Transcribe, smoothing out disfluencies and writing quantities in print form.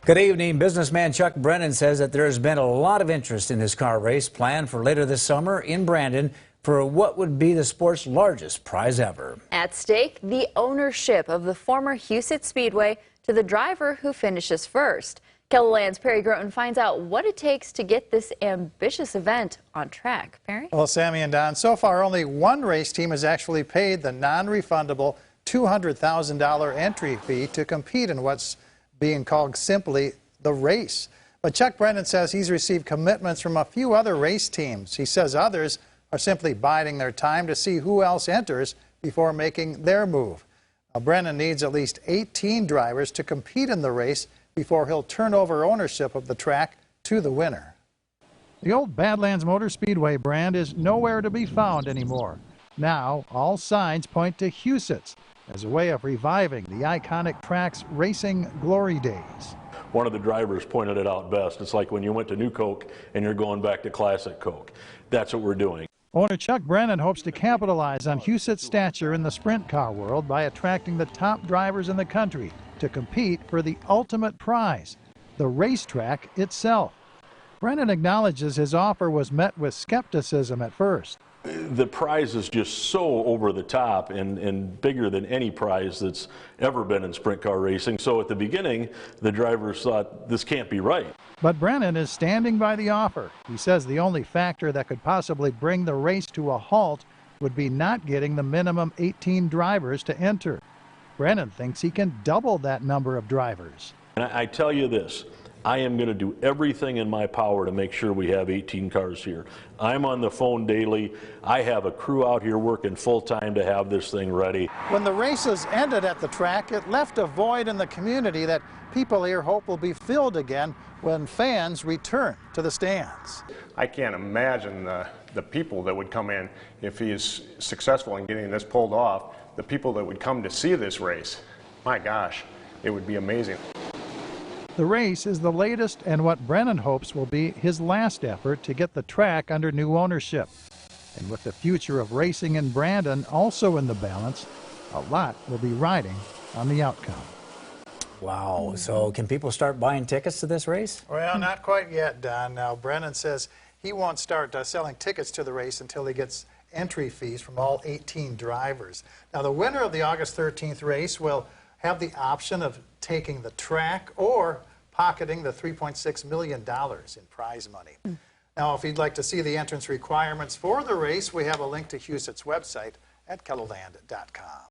Good evening. Businessman Chuck Brennan says that there has been a lot of interest in his car race planned for later this summer in Brandon for what would be the sport's largest prize ever. At stake, the ownership of the former Huset Speedway to the driver who finishes first. KELOLAND's Perry Groten finds out what it takes to get this ambitious event on track. Perry? Well, Sammy and Don, so far only one race team has actually paid the non-refundable $200,000 entry fee to compete in what's being called simply the race. But Chuck Brennan says he's received commitments from a few other race teams. He says others are simply biding their time to see who else enters before making their move. Now, Brennan needs at least 18 drivers to compete in the race before he'll turn over ownership of the track to the winner. The old Badlands Motor Speedway brand is nowhere to be found anymore. Now, all signs point to Huset's as a way of reviving the iconic track's racing glory days. One of the drivers pointed it out best. It's like when you went to New Coke and you're going back to Classic Coke. That's what we're doing. Owner Chuck Brennan hopes to capitalize on Huset's stature in the sprint car world by attracting the top drivers in the country to compete for the ultimate prize, the racetrack itself. Brennan acknowledges his offer was met with skepticism at first. The prize is just so over the top and bigger than any prize that's ever been in sprint car racing. So at the beginning, the drivers thought this can't be right. But Brennan is standing by the offer. He says the only factor that could possibly bring the race to a halt would be not getting the minimum 18 drivers to enter. Brennan thinks he can double that number of drivers. And I tell you this, I am going to do everything in my power to make sure we have 18 cars here. I'm on the phone daily. I have a crew out here working full time to have this thing ready. When the races ended at the track, it left a void in the community that people here hope will be filled again when fans return to the stands. I can't imagine the people that would come in if he is successful in getting this pulled off, the people that would come to see this race. My gosh, it would be amazing. The race is the latest and what Brennan hopes will be his last effort to get the track under new ownership. And with the future of racing in Brandon also in the balance, a lot will be riding on the outcome. Wow. So can people start buying tickets to this race? Well, not quite yet, Don. Now, Brennan says he won't start selling tickets to the race until he gets entry fees from all 18 drivers. Now, the winner of the August 13th race will have the option of taking the track or pocketing the $3.6 million in prize money. Now, if you'd like to see the entrance requirements for the race, we have a link to Huset's website at KELOLAND.com.